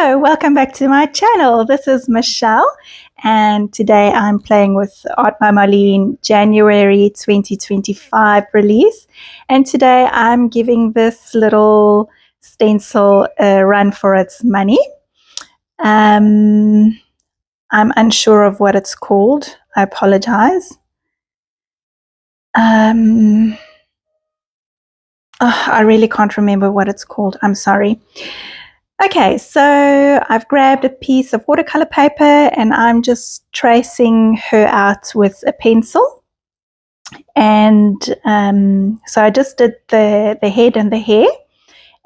Hello, welcome back to my channel. This is Michelle, and today I'm playing with Art by Marlene January 2025 release. And today I'm giving this little stencil a run for its money. I'm unsure of what it's called. I apologize. I really can't remember what it's called. I'm sorry. Okay, so I've grabbed a piece of watercolor paper and I'm just tracing her out with a pencil. And so I just did the head and the hair.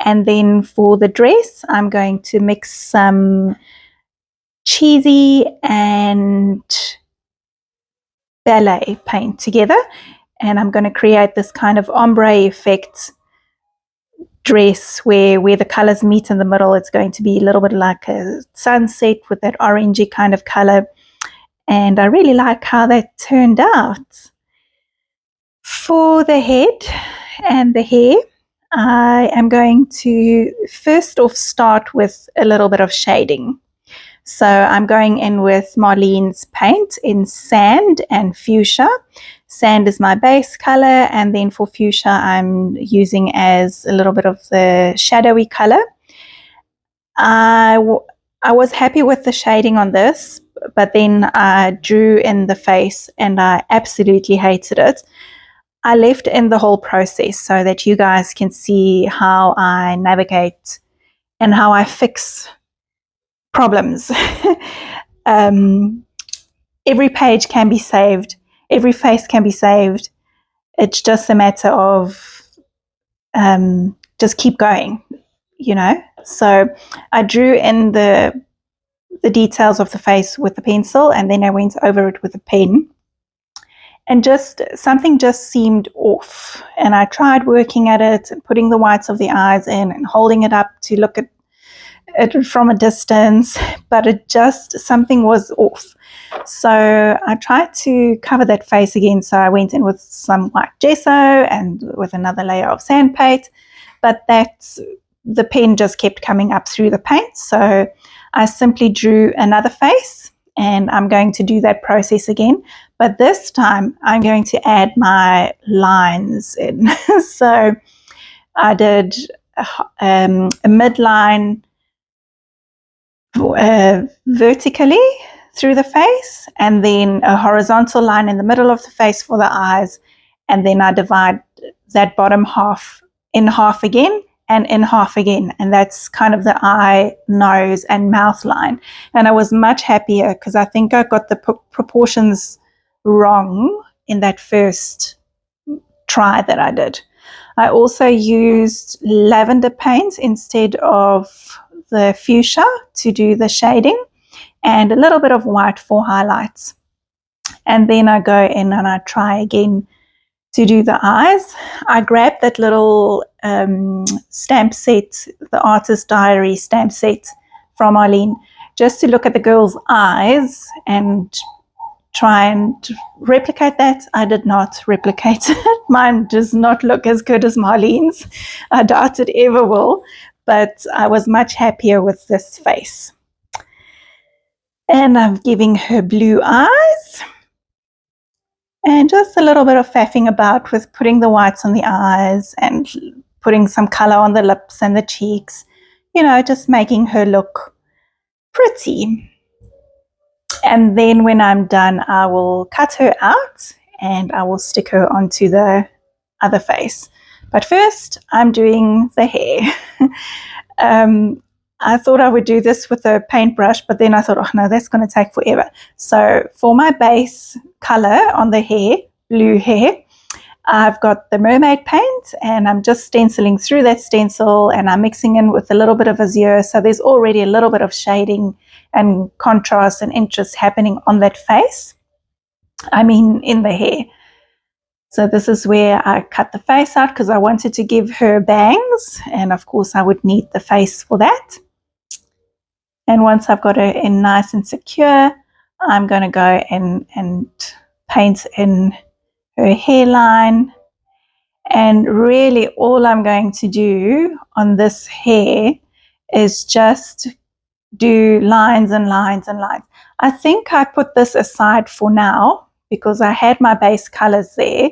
And then for the dress, I'm going to mix some cheesy and ballet paint together. And I'm going to create this kind of ombre effect dress where the colors meet in the middle. It's going to be a little bit like a sunset with that orangey kind of color, and I really like how that turned out. For the head and the hair, I am going to first off start with a little bit of shading. So I'm going in with Marlene's paint in sand and fuchsia. Sand is my base color, and then for fuchsia I'm using as a little bit of the shadowy color. I was happy with the shading on this, but then I drew in the face and I absolutely hated it. I left in the whole process so that you guys can see how I navigate and how I fix problems. Every page can be saved, every face can be saved. It's just a matter of just keep going, you know. So I drew in the details of the face with the pencil, and then I went over it with a pen, and just something just seemed off, and I tried working at it and putting the whites of the eyes in and holding it up to look at it from a distance, but it just, something was off. So I tried to cover that face again, so I went in with some white gesso and with another layer of sand paint, but the pen just kept coming up through the paint. So I simply drew another face, and I'm going to do that process again, but this time I'm going to add my lines in. So I did a midline vertically through the face, and then a horizontal line in the middle of the face for the eyes, and then I divide that bottom half in half again and in half again, and that's kind of the eye, nose and mouth line. And I was much happier because I think I got the proportions wrong in that first try that I did. I also used lavender paint instead of the fuchsia to do the shading, and a little bit of white for highlights. And then I go in and I try again to do the eyes. I grabbed that little stamp set, the Artist Diary stamp set from Marlene, just to look at the girl's eyes and try and replicate that. I did not replicate it. Mine does not look as good as Marlene's. I doubt it ever will, but I was much happier with this face. And I'm giving her blue eyes, and just a little bit of faffing about with putting the whites on the eyes and putting some color on the lips and the cheeks, you know, just making her look pretty. And then when I'm done, I will cut her out and I will stick her onto the other face. But first, I'm doing the hair. I thought I would do this with a paintbrush, but then I thought, oh no, that's going to take forever. So for my base color on the hair, blue hair, I've got the mermaid paint, and I'm just stenciling through that stencil, and I'm mixing in with a little bit of azure. So there's already a little bit of shading and contrast and interest happening on that face. I mean, in the hair. So this is where I cut the face out because I wanted to give her bangs, and of course I would need the face for that. And once I've got her in nice and secure, I'm going to go in and paint in her hairline. And really all I'm going to do on this hair is just do lines and lines and lines. I think I put this aside for now because I had my base colors there,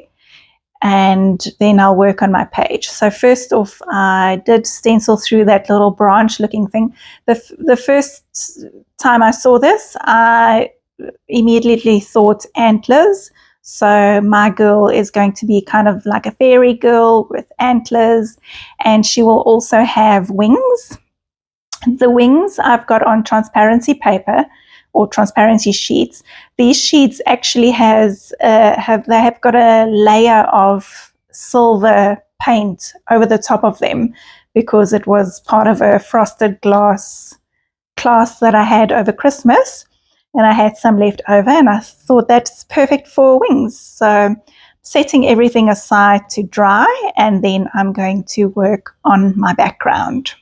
and then I'll work on my page. So first off, I did stencil through that little branch looking thing. The first time I saw this, I immediately thought antlers. So my girl is going to be kind of like a fairy girl with antlers, and she will also have wings. The wings I've got on transparency paper or transparency sheets. These sheets actually have got a layer of silver paint over the top of them because it was part of a frosted glass class that I had over Christmas, and I had some left over, and I thought that's perfect for wings. So setting everything aside to dry, and then I'm going to work on my background.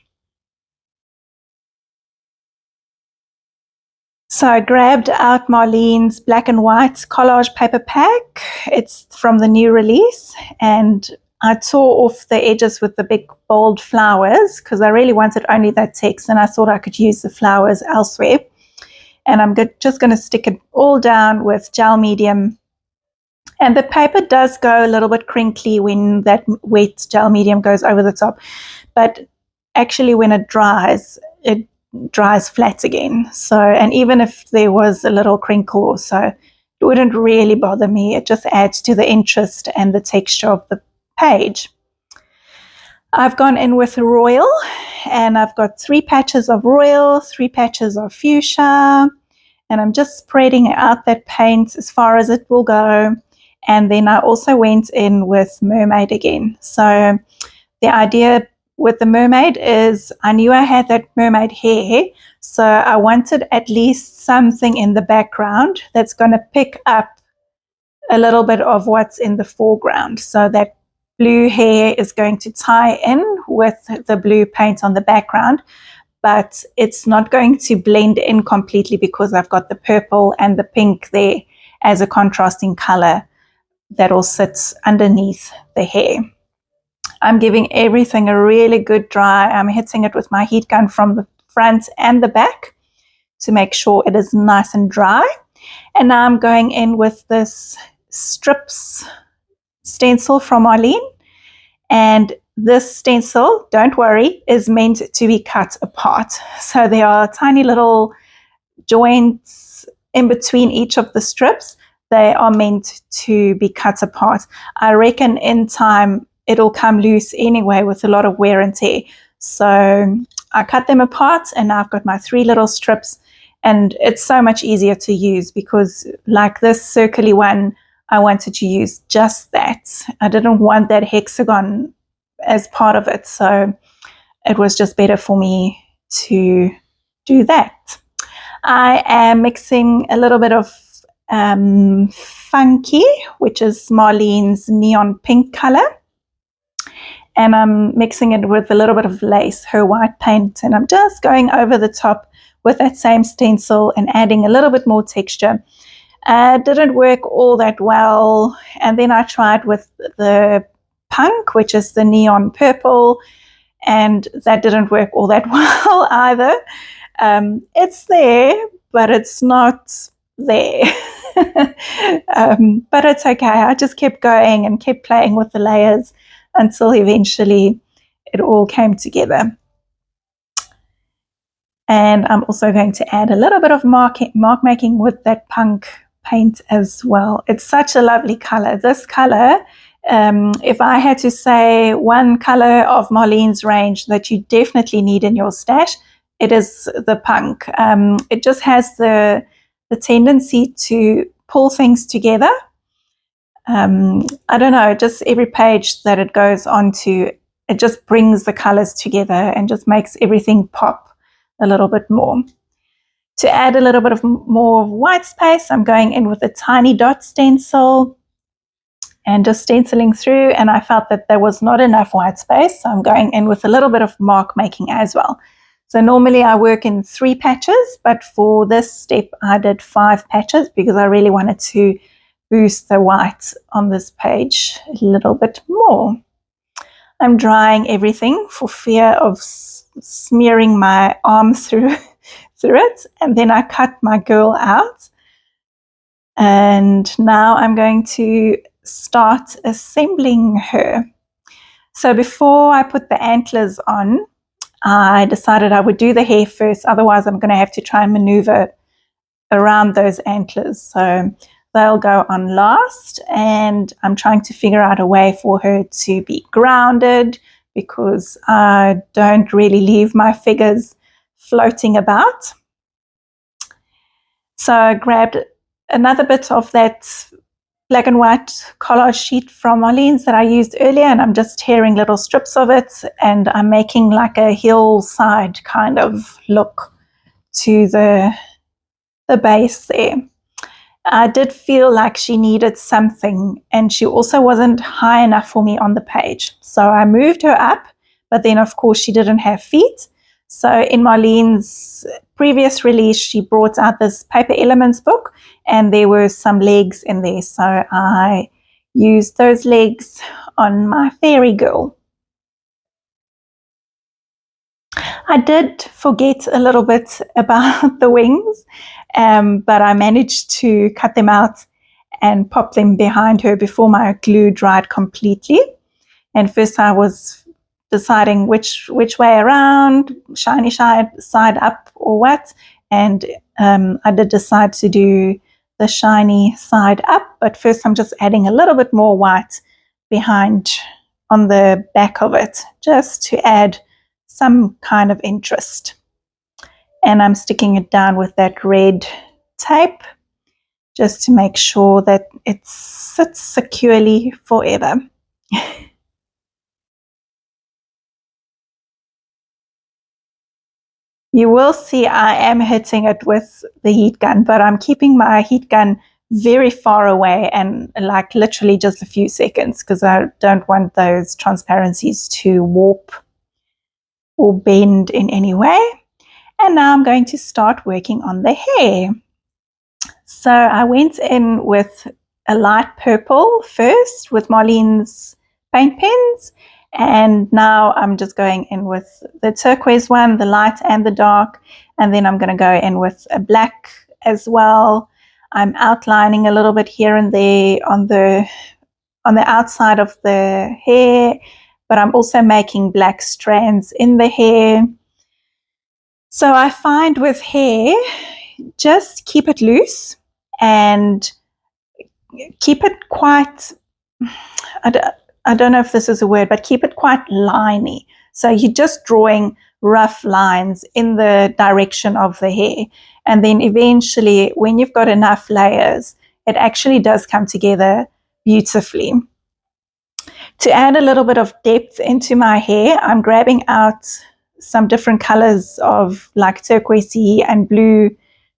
So I grabbed out Marlene's black and white collage paper pack. It's from the new release, and I tore off the edges with the big bold flowers because I really wanted only that text, and I thought I could use the flowers elsewhere. And I'm just going to stick it all down with gel medium. And the paper does go a little bit crinkly when that wet gel medium goes over the top, but actually when it dries flat again. So, and even if there was a little crinkle or so, it wouldn't really bother me. It just adds to the interest and the texture of the page. I've gone in with royal, and I've got 3 patches of royal, 3 patches of fuchsia, and I'm just spreading out that paint as far as it will go. And then I also went in with mermaid again. So the idea with the mermaid is I knew I had that mermaid hair, so I wanted at least something in the background that's going to pick up a little bit of what's in the foreground. So that blue hair is going to tie in with the blue paint on the background, but it's not going to blend in completely because I've got the purple and the pink there as a contrasting color that all sits underneath the hair. I'm giving everything a really good dry. I'm hitting it with my heat gun from the front and the back to make sure it is nice and dry. And now I'm going in with this strips stencil from Marlene. And this stencil, don't worry, is meant to be cut apart. So there are tiny little joints in between each of the strips. They are meant to be cut apart. I reckon in time it'll come loose anyway with a lot of wear and tear. So I cut them apart, and now I've got my 3 little strips, and it's so much easier to use because like this circly one, I wanted to use just that. I didn't want that hexagon as part of it, so it was just better for me to do that. I am mixing a little bit of Funky, which is Marlene's neon pink color, and I'm mixing it with a little bit of lace, her white paint, and I'm just going over the top with that same stencil and adding a little bit more texture. Didn't work all that well, and then I tried with the punk, which is the neon purple, and that didn't work all that well either. It's there, but it's not there. But it's okay. I just kept going and kept playing with the layers until eventually it all came together. And I'm also going to add a little bit of mark making with that punk paint as well. It's such a lovely color. This color, if I had to say one color of Marlene's range that you definitely need in your stash, it is the punk. It just has the tendency to pull things together. I don't know, just every page that it goes onto, it just brings the colors together and just makes everything pop a little bit more. To add a little bit of more white space, I'm going in with a tiny dot stencil and just stenciling through, and I felt that there was not enough white space, so I'm going in with a little bit of mark making as well. So normally I work in 3 patches, but for this step I did 5 patches because I really wanted to boost the white on this page a little bit more. I'm drying everything for fear of smearing my arm through through it, and then I cut my girl out. And now I'm going to start assembling her. So before I put the antlers on, I decided I would do the hair first, otherwise I'm going to have to try and maneuver around those antlers. So they'll go on last, and I'm trying to figure out a way for her to be grounded because I don't really leave my figures floating about. So I grabbed another bit of that black and white collage sheet from Marlene's that I used earlier, and I'm just tearing little strips of it, and I'm making like a hillside kind of look to the base there. I did feel like she needed something, and she also wasn't high enough for me on the page. So I moved her up, but then of course she didn't have feet. So in Marlene's previous release, she brought out this Paper Elements book, and there were some legs in there. So I used those legs on my fairy girl. I did forget a little bit about the wings, but I managed to cut them out and pop them behind her before my glue dried completely. And first I was deciding which way around, shiny side up or what, and I did decide to do the shiny side up, but first I'm just adding a little bit more white behind on the back of it, just to add some kind of interest. And I'm sticking it down with that red tape just to make sure that it sits securely forever. You will see I am hitting it with the heat gun, but I'm keeping my heat gun very far away and like literally just a few seconds because I don't want those transparencies to warp or bend in any way. And now I'm going to start working on the hair. So I went in with a light purple first with Marlene's paint pens, and now I'm just going in with the turquoise one, the light and the dark, and then I'm going to go in with a black as well. I'm outlining a little bit here and there on the outside of the hair, but I'm also making black strands in the hair. So I find with hair, just keep it loose and keep it quite, I don't know if this is a word, but keep it quite liney. So you're just drawing rough lines in the direction of the hair. And then eventually, when you've got enough layers, it actually does come together beautifully. To add a little bit of depth into my hair, I'm grabbing out some different colors of like turquoisey and blue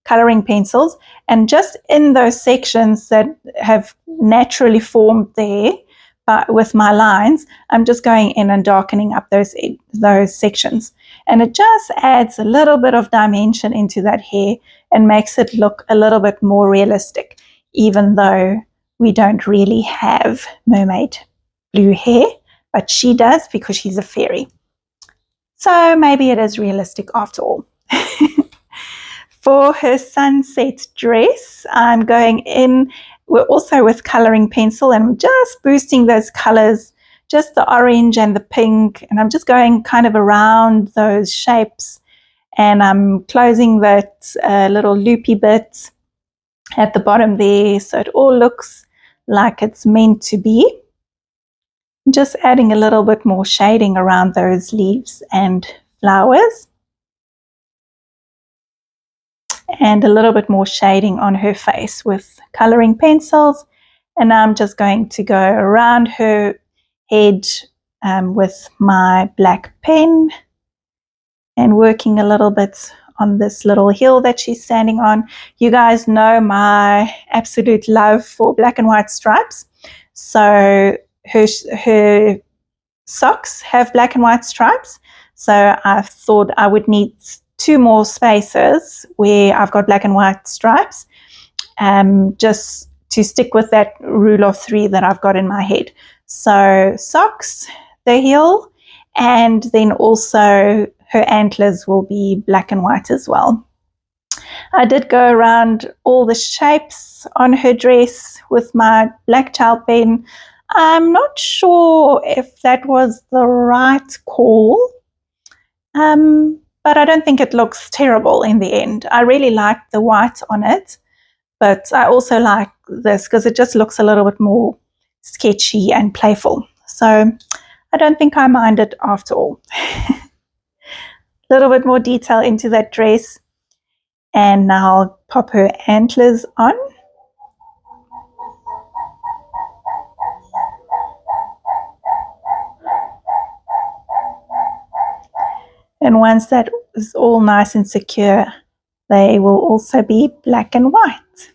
coloring pencils, and just in those sections that have naturally formed there, but with my lines, I'm just going in and darkening up those sections, and it just adds a little bit of dimension into that hair and makes it look a little bit more realistic, even though we don't really have mermaid blue hair, but she does because she's a fairy. So maybe it is realistic after all. For her sunset dress, I'm going in also with coloring pencil, and I'm just boosting those colors, just the orange and the pink, and I'm just going kind of around those shapes, and I'm closing that little loopy bit at the bottom there so it all looks like it's meant to be. Just adding a little bit more shading around those leaves and flowers, and a little bit more shading on her face with coloring pencils. And I'm just going to go around her head with my black pen and working a little bit on this little hill that she's standing on. You guys know my absolute love for black and white stripes. So her socks have black and white stripes. So I thought I would need 2 more spaces where I've got black and white stripes, just to stick with that rule of 3 that I've got in my head. So socks, the heel, and then also her antlers will be black and white as well. I did go around all the shapes on her dress with my black gel pen. I'm not sure if that was the right call, but I don't think it looks terrible in the end. I really like the white on it, but I also like this because it just looks a little bit more sketchy and playful. So I don't think I mind it after all. A little bit more detail into that dress. And now I'll pop her antlers on. And once that is all nice and secure, they will also be black and white.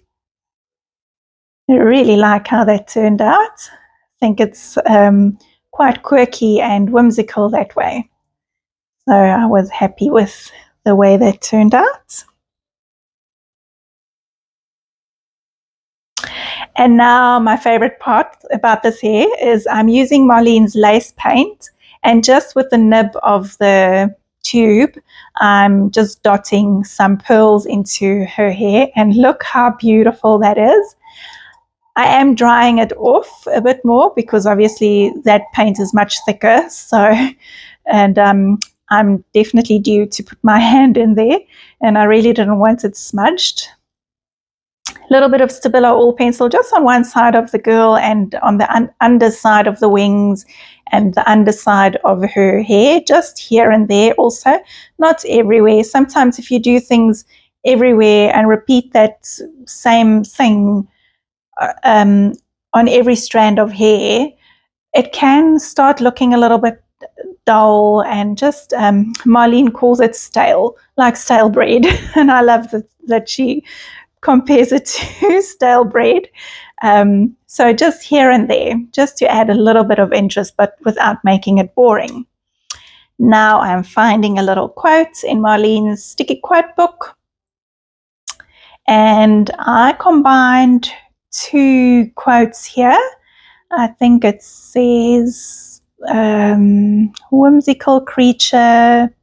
I really like how that turned out. I think it's quite quirky and whimsical that way. So I was happy with the way that turned out. And now my favorite part about this hair is I'm using Marlene's lace paint, and just with the nib of the tube, I'm just dotting some pearls into her hair, and look how beautiful that is. I am drying it off a bit more because obviously that paint is much thicker. So, and I'm definitely due to put my hand in there, and I really didn't want it smudged. A little bit of Stabilo oil pencil just on one side of the girl and on the underside of the wings and the underside of her hair, just here and there also, not everywhere. Sometimes if you do things everywhere and repeat that same thing on every strand of hair, it can start looking a little bit dull and just Marlene calls it stale, like stale bread. And I love that she compares it to stale bread. So just here and there, just to add a little bit of interest, but without making it boring. Now I'm finding a little quote in Marlene's sticky quote book. And I combined two quotes here. I think it says whimsical creature,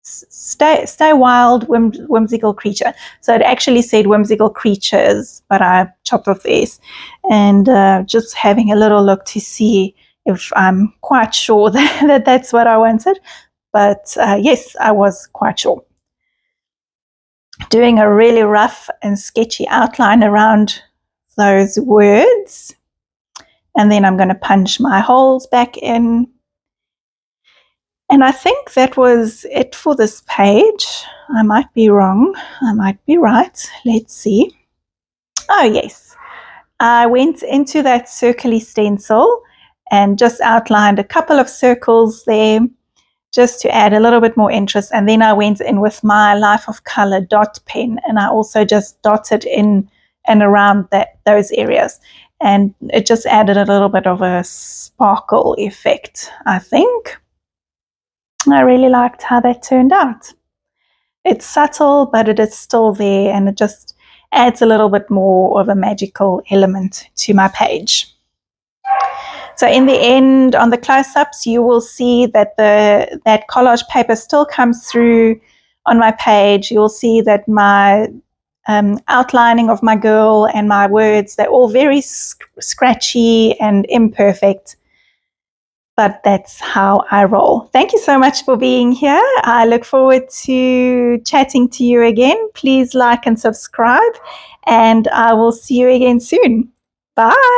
stay wild, whimsical creature. So it actually said whimsical creatures, but I chopped off the S. And just having a little look to see if I'm quite sure that that's what I wanted. But yes, I was quite sure. Doing a really rough and sketchy outline around those words. And then I'm going to punch my holes back in. And I think that was it for this page. I might be wrong. I might be right. Let's see. Oh, yes. I went into that circly stencil and just outlined a couple of circles there just to add a little bit more interest. And then I went in with my Life of Color dot pen, and I also just dotted in and around those areas. And it just added a little bit of a sparkle effect, I think. I really liked how that turned out. It's subtle, but it is still there, and it just adds a little bit more of a magical element to my page. So in the end, on the close-ups, you will see that that collage paper still comes through on my page. You'll see that my outlining of my girl and my words, they're all very scratchy and imperfect. But that's how I roll. Thank you so much for being here. I look forward to chatting to you again. Please like and subscribe, and I will see you again soon. Bye.